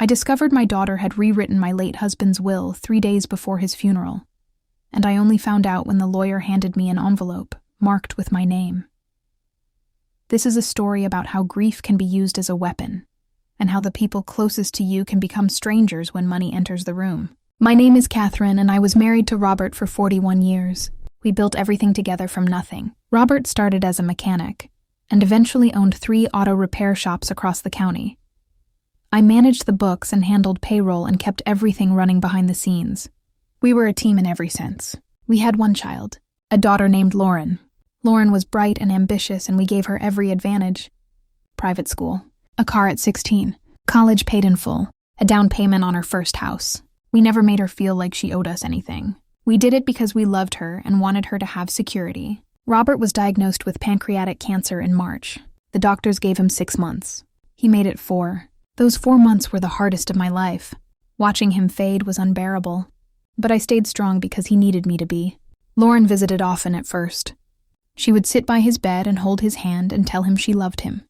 I discovered my daughter had rewritten my late husband's will 3 days before his funeral, and I only found out when the lawyer handed me an envelope marked with my name. This is a story about how grief can be used as a weapon, and how the people closest to you can become strangers when money enters the room. My name is Catherine, and I was married to Robert for 41 years. We built everything together from nothing. Robert started as a mechanic, and eventually owned 3 auto repair shops across the county. I managed the books and handled payroll and kept everything running behind the scenes. We were a team in every sense. We had one child, a daughter named Lauren. Lauren was bright and ambitious, and we gave her every advantage. Private school, a car at 16, college paid in full, a down payment on her first house. We never made her feel like she owed us anything. We did it because we loved her and wanted her to have security. Robert was diagnosed with pancreatic cancer in March. The doctors gave him 6 months. He made it 4. Those 4 months were the hardest of my life. Watching him fade was unbearable. But I stayed strong because he needed me to be. Lauren visited often at first. She would sit by his bed and hold his hand and tell him she loved him.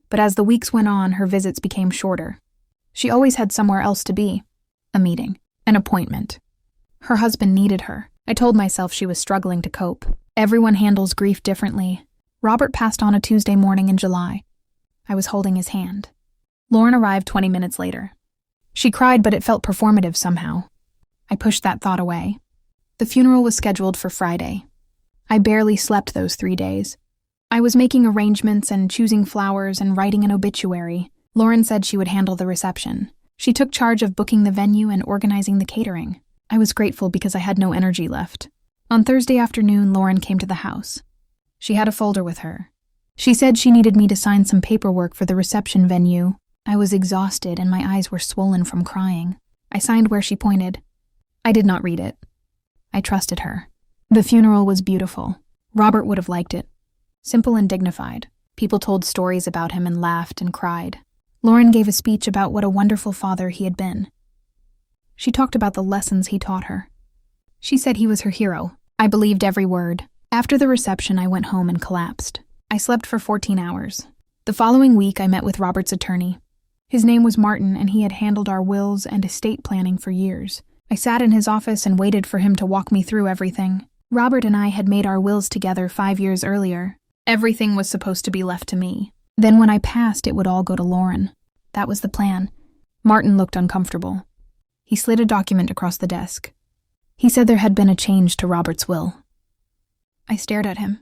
But as the weeks went on, her visits became shorter. She always had somewhere else to be. A meeting, an appointment. Her husband needed her. I told myself she was struggling to cope. Everyone handles grief differently. Robert passed on a Tuesday morning in July. I was holding his hand. Lauren arrived 20 minutes later. She cried, but it felt performative somehow. I pushed that thought away. The funeral was scheduled for Friday. I barely slept those 3 days. I was making arrangements and choosing flowers and writing an obituary. Lauren said she would handle the reception. She took charge of booking the venue and organizing the catering. I was grateful because I had no energy left. On Thursday afternoon, Lauren came to the house. She had a folder with her. She said she needed me to sign some paperwork for the reception venue. I was exhausted and my eyes were swollen from crying. I signed where she pointed. I did not read it. I trusted her. The funeral was beautiful. Robert would have liked it. Simple and dignified. People told stories about him and laughed and cried. Lauren gave a speech about what a wonderful father he had been. She talked about the lessons he taught her. She said he was her hero. I believed every word. After the reception, I went home and collapsed. I slept for 14 hours. The following week, I met with Robert's attorney. His name was Martin, and he had handled our wills and estate planning for years. I sat in his office and waited for him to walk me through everything. Robert and I had made our wills together 5 years earlier. Everything was supposed to be left to me. Then when I passed, it would all go to Lauren. That was the plan. Martin looked uncomfortable. He slid a document across the desk. He said there had been a change to Robert's will. I stared at him.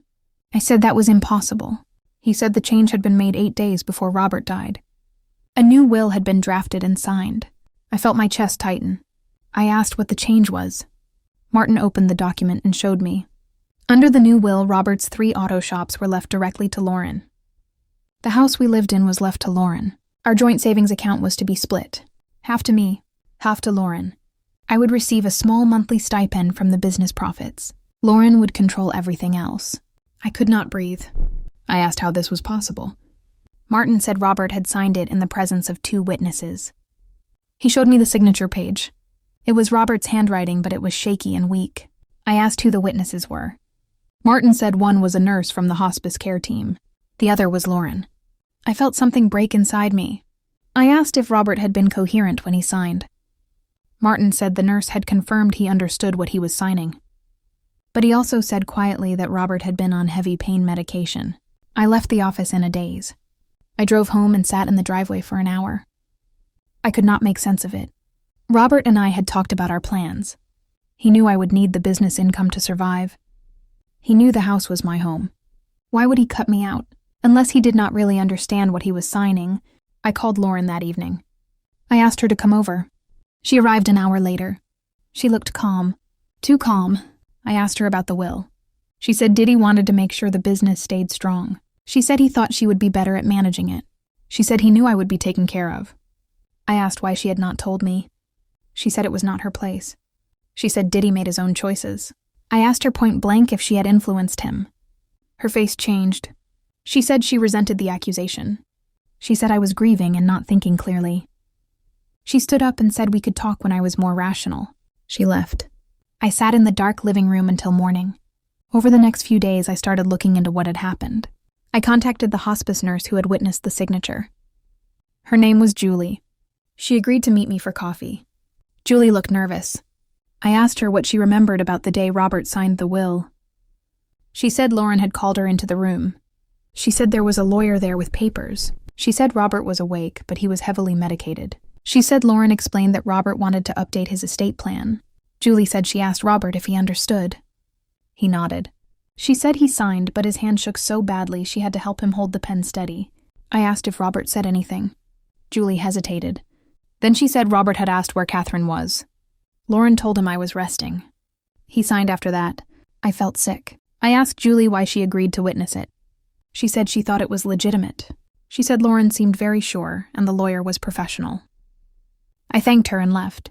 I said that was impossible. He said the change had been made 8 days before Robert died. A new will had been drafted and signed. I felt my chest tighten. I asked what the change was. Martin opened the document and showed me. Under the new will, Robert's 3 auto shops were left directly to Lauren. The house we lived in was left to Lauren. Our joint savings account was to be split. Half to me, half to Lauren. I would receive a small monthly stipend from the business profits. Lauren would control everything else. I could not breathe. I asked how this was possible. Martin said Robert had signed it in the presence of 2 witnesses. He showed me the signature page. It was Robert's handwriting, but it was shaky and weak. I asked who the witnesses were. Martin said one was a nurse from the hospice care team. The other was Lauren. I felt something break inside me. I asked if Robert had been coherent when he signed. Martin said the nurse had confirmed he understood what he was signing. But he also said quietly that Robert had been on heavy pain medication. I left the office in a daze. I drove home and sat in the driveway for an hour. I could not make sense of it. Robert and I had talked about our plans. He knew I would need the business income to survive. He knew the house was my home. Why would he cut me out? Unless he did not really understand what he was signing. I called Lauren that evening. I asked her to come over. She arrived an hour later. She looked calm. Too calm. I asked her about the will. She said Diddy wanted to make sure the business stayed strong. She said he thought she would be better at managing it. She said he knew I would be taken care of. I asked why she had not told me. She said it was not her place. She said Diddy made his own choices. I asked her point blank if she had influenced him. Her face changed. She said she resented the accusation. She said I was grieving and not thinking clearly. She stood up and said we could talk when I was more rational. She left. I sat in the dark living room until morning. Over the next few days, I started looking into what had happened. I contacted the hospice nurse who had witnessed the signature. Her name was Julie. She agreed to meet me for coffee. Julie looked nervous. I asked her what she remembered about the day Robert signed the will. She said Lauren had called her into the room. She said there was a lawyer there with papers. She said Robert was awake, but he was heavily medicated. She said Lauren explained that Robert wanted to update his estate plan. Julie said she asked Robert if he understood. He nodded. She said he signed, but his hand shook so badly she had to help him hold the pen steady. I asked if Robert said anything. Julie hesitated. Then she said Robert had asked where Catherine was. Lauren told him I was resting. He signed after that. I felt sick. I asked Julie why she agreed to witness it. She said she thought it was legitimate. She said Lauren seemed very sure, and the lawyer was professional. I thanked her and left.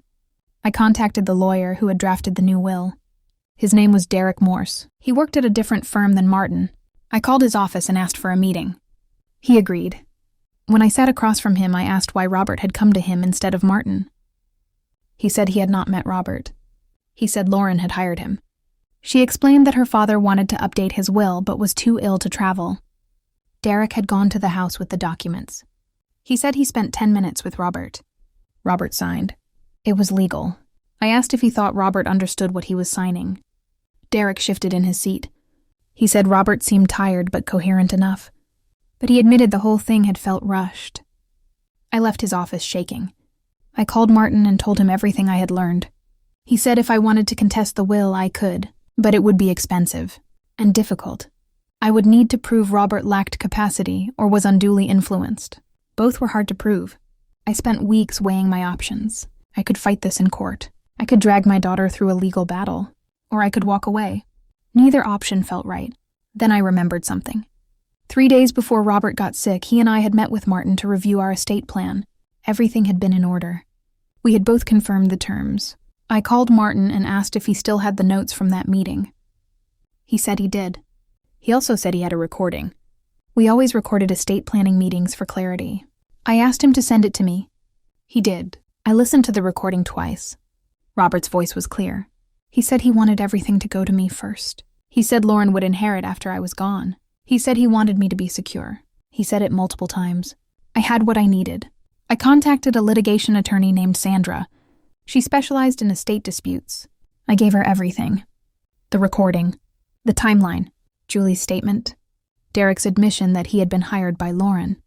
I contacted the lawyer who had drafted the new will. His name was Derek Morse. He worked at a different firm than Martin. I called his office and asked for a meeting. He agreed. When I sat across from him, I asked why Robert had come to him instead of Martin. He said he had not met Robert. He said Lauren had hired him. She explained that her father wanted to update his will but was too ill to travel. Derek had gone to the house with the documents. He said he spent 10 minutes with Robert. Robert signed. It was legal. I asked if he thought Robert understood what he was signing. Derek shifted in his seat. He said Robert seemed tired but coherent enough, but he admitted the whole thing had felt rushed. I left his office shaking. I called Martin and told him everything I had learned. He said if I wanted to contest the will, I could, but it would be expensive and difficult. I would need to prove Robert lacked capacity or was unduly influenced. Both were hard to prove. I spent weeks weighing my options. I could fight this in court. I could drag my daughter through a legal battle, or I could walk away. Neither option felt right. Then I remembered something. 3 days before Robert got sick, he and I had met with Martin to review our estate plan. Everything had been in order. We had both confirmed the terms. I called Martin and asked if he still had the notes from that meeting. He said he did. He also said he had a recording. We always recorded estate planning meetings for clarity. I asked him to send it to me. He did. I listened to the recording twice. Robert's voice was clear. He said he wanted everything to go to me first. He said Lauren would inherit after I was gone. He said he wanted me to be secure. He said it multiple times. I had what I needed. I contacted a litigation attorney named Sandra. She specialized in estate disputes. I gave her everything. The recording. The timeline. Julie's statement. Derek's admission that he had been hired by Lauren.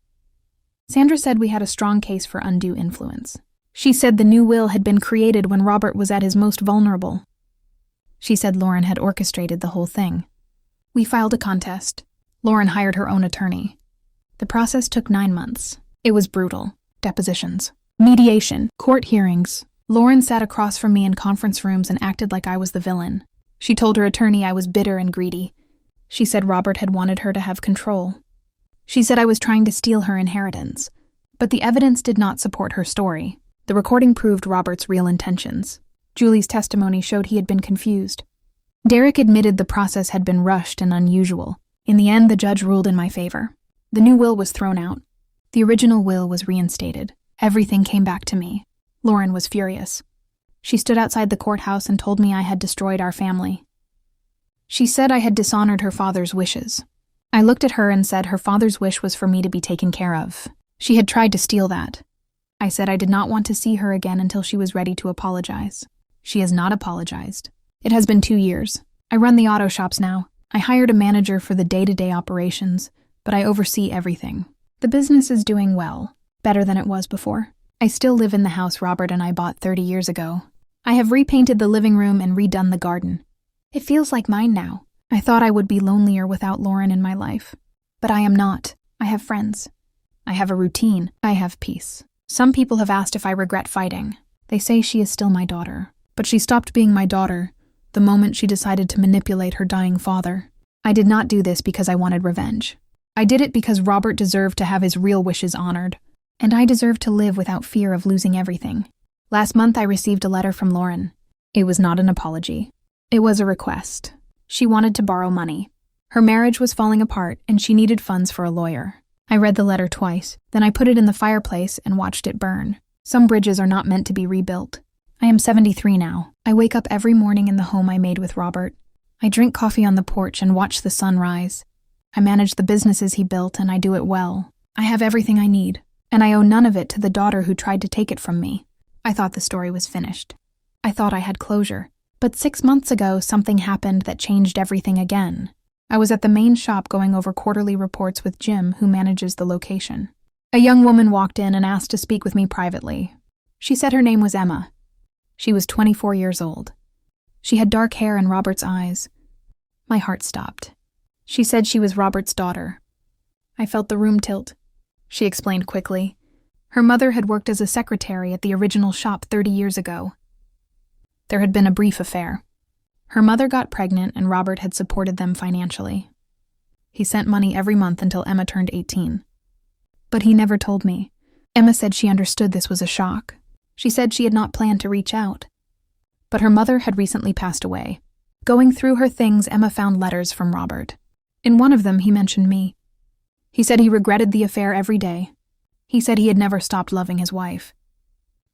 Sandra said we had a strong case for undue influence. She said the new will had been created when Robert was at his most vulnerable. She said Lauren had orchestrated the whole thing. We filed a contest. Lauren hired her own attorney. The process took 9 months. It was brutal. Depositions. Mediation. Court hearings. Lauren sat across from me in conference rooms and acted like I was the villain. She told her attorney I was bitter and greedy. She said Robert had wanted her to have control. She said I was trying to steal her inheritance. But the evidence did not support her story. The recording proved Robert's real intentions. Julie's testimony showed he had been confused. Derek admitted the process had been rushed and unusual. In the end, the judge ruled in my favor. The new will was thrown out. The original will was reinstated. Everything came back to me. Lauren was furious. She stood outside the courthouse and told me I had destroyed our family. She said I had dishonored her father's wishes. I looked at her and said her father's wish was for me to be taken care of. She had tried to steal that. I said I did not want to see her again until she was ready to apologize. She has not apologized. It has been 2 years. I run the auto shops now. I hired a manager for the day-to-day operations, but I oversee everything. The business is doing well, better than it was before. I still live in the house Robert and I bought 30 years ago. I have repainted the living room and redone the garden. It feels like mine now. I thought I would be lonelier without Lauren in my life. But I am not. I have friends. I have a routine. I have peace. Some people have asked if I regret fighting. They say she is still my daughter. But she stopped being my daughter the moment she decided to manipulate her dying father. I did not do this because I wanted revenge. I did it because Robert deserved to have his real wishes honored. And I deserve to live without fear of losing everything. Last month I received a letter from Lauren. It was not an apology. It was a request. She wanted to borrow money. Her marriage was falling apart and she needed funds for a lawyer. I read the letter twice, then I put it in the fireplace and watched it burn. Some bridges are not meant to be rebuilt. I am 73 now. I wake up every morning in the home I made with Robert. I drink coffee on the porch and watch the sun rise. I manage the businesses he built and I do it well. I have everything I need. and I owe none of it to the daughter who tried to take it from me. I thought the story was finished. I thought I had closure. But 6 months ago, something happened that changed everything again. I was at the main shop going over quarterly reports with Jim, who manages the location. A young woman walked in and asked to speak with me privately. She said her name was Emma. She was 24 years old. She had dark hair and Robert's eyes. My heart stopped. She said she was Robert's daughter. I felt the room tilt. She explained quickly. Her mother had worked as a secretary at the original shop 30 years ago. There had been a brief affair. Her mother got pregnant and Robert had supported them financially. He sent money every month until Emma turned 18. But he never told me. Emma said she understood this was a shock. She said she had not planned to reach out. But her mother had recently passed away. Going through her things, Emma found letters from Robert. In one of them, he mentioned me. He said he regretted the affair every day. He said he had never stopped loving his wife.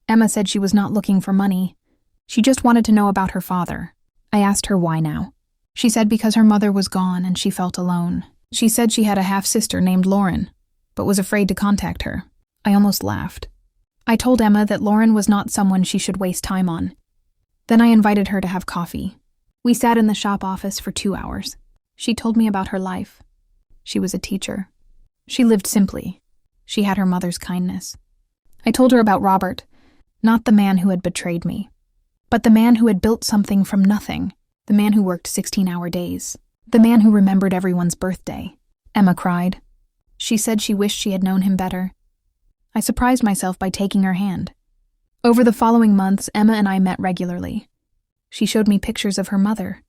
Emma said she was not looking for money. She just wanted to know about her father. I asked her why now. She said because her mother was gone and she felt alone. She said she had a half-sister named Lauren, but was afraid to contact her. I almost laughed. I told Emma that Lauren was not someone she should waste time on. Then I invited her to have coffee. We sat in the shop office for 2 hours. She told me about her life. She was a teacher. She lived simply. She had her mother's kindness. I told her about Robert, not the man who had betrayed me, but the man who had built something from nothing, the man who worked 16-hour days, the man who remembered everyone's birthday. Emma cried. She said she wished she had known him better. I surprised myself by taking her hand. Over the following months, Emma and I met regularly. She showed me pictures of her mother.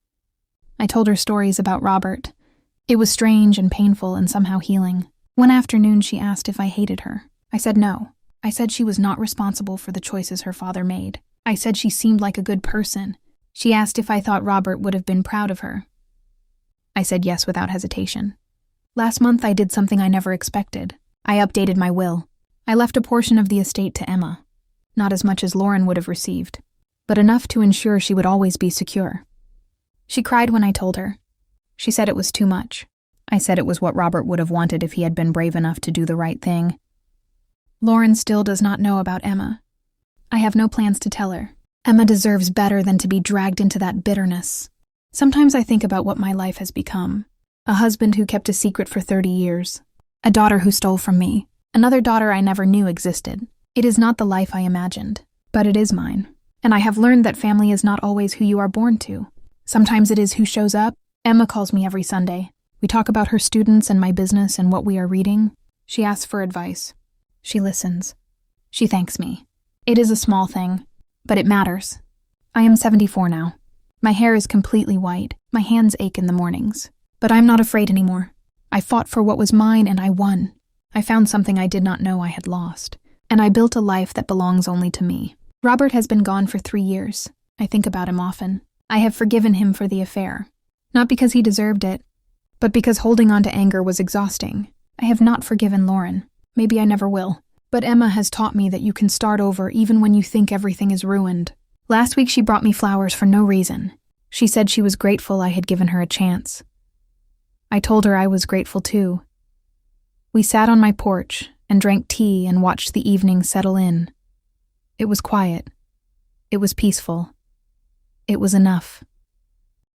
I told her stories about Robert. It was strange and painful and somehow healing. One afternoon, she asked if I hated her. I said no. I said she was not responsible for the choices her father made. I said she seemed like a good person. She asked if I thought Robert would have been proud of her. I said yes without hesitation. Last month, I did something I never expected. I updated my will. I left a portion of the estate to Emma. Not as much as Lauren would have received, but enough to ensure she would always be secure. She cried when I told her. She said it was too much. I said it was what Robert would have wanted if he had been brave enough to do the right thing. Lauren still does not know about Emma. I have no plans to tell her. Emma deserves better than to be dragged into that bitterness. Sometimes I think about what my life has become. A husband who kept a secret for 30 years. A daughter who stole from me. Another daughter I never knew existed. It is not the life I imagined, but it is mine. And I have learned that family is not always who you are born to. Sometimes it is who shows up. Emma calls me every Sunday. We talk about her students and my business and what we are reading. She asks for advice. She listens. She thanks me. It is a small thing, but it matters. I am 74 now. My hair is completely white. My hands ache in the mornings. But I'm not afraid anymore. I fought for what was mine and I won. I found something I did not know I had lost. And I built a life that belongs only to me. Robert has been gone for 3 years. I think about him often. I have forgiven him for the affair. Not because he deserved it, but because holding on to anger was exhausting. I have not forgiven Lauren. Maybe I never will. But Emma has taught me that you can start over even when you think everything is ruined. Last week she brought me flowers for no reason. She said she was grateful I had given her a chance. I told her I was grateful too. We sat on my porch and drank tea and watched the evening settle in. It was quiet. It was peaceful. It was enough.